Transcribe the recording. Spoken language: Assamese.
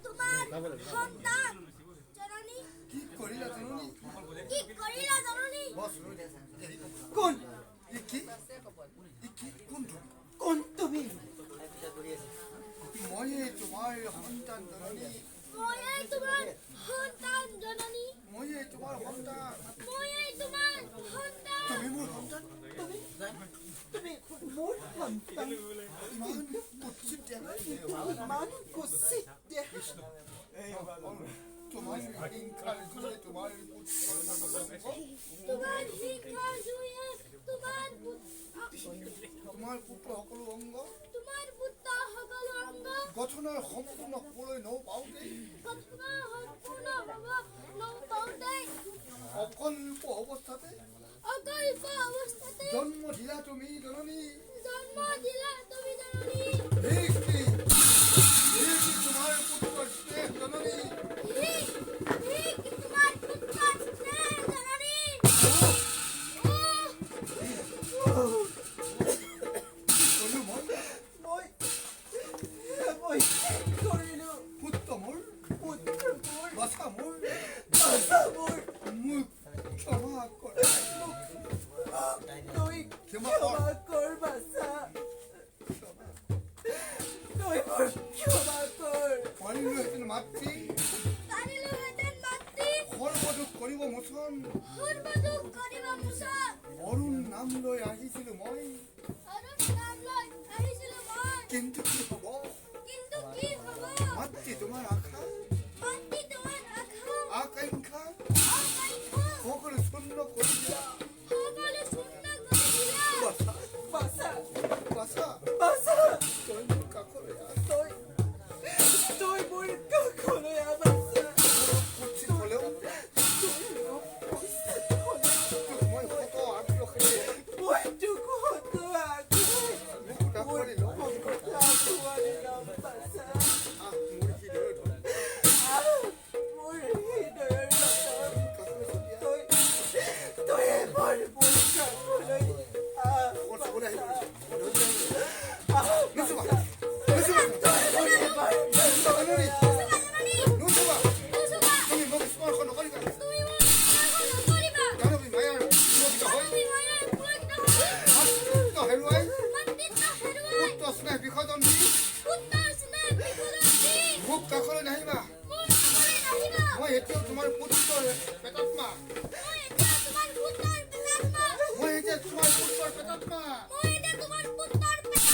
তোমার সন্তান জননী কি করিলা জননী কোন কোন তুমি ময়ে তোমার সন্তান জননী ময়ে তোমার সন্তান জননী ময়ে তোমার সন্তান তুমি মোৰ সন্তান তুমি মোৰ সন্তান ইমান কুৎসিত দেহা ইমান কুচিত দেহ তোমার হিংসার জুড়ে তোমার পুত্র তোমার শিক্ষা জুয়ে তোমার পুত্র সকলো অঙ্গ তোমার পুত্র সকলো অঙ্গ গঠনৰ সম্পূৰ্ণ হ'বলৈ নপাওঁতে অকল্প অৱস্থাতে জন্ম দিলা তুমি জননী তোমাৰ পুত্ৰ স্নেহ জননী মাতৃ সৰ্বদুখ কৰিব মোচন অৰুণ নাম লৈ আহিছিলো মই কিন্তু কি হব মাতৃ তোমাৰ আশা আকাংক্ষা সকলো শূন্য কৰি দিলা বাছা তই মোৰ কাষলৈ আহ তই মোৰ কাষলৈ আহ বাছা কুৎসিত হ'লেও মই শত আগ্ৰহেৰে মই তোক মুকুতা কৰিলো আঁকোৱালি ল'ম বাছা মোৰ হৃদয়ৰ ধন মোৰ হৃদয়ৰ ৰতন কাষলৈ চলি তই এবাৰ মোৰ কাষলৈ আহ চাবলৈ আহিব তুমি মোক স্পৰ্শ নকৰিবা জানবী মায়াৰ হেৰুৱাই পুত্ৰ স্নেহ বিসৰ্জন দি মোক কাষলৈ নাহিবা মই এতিয়াও তোমাৰ পুত্ৰৰ পেটতমা মই এতিয়া তোমাৰ পুত্ৰৰ পেটতমা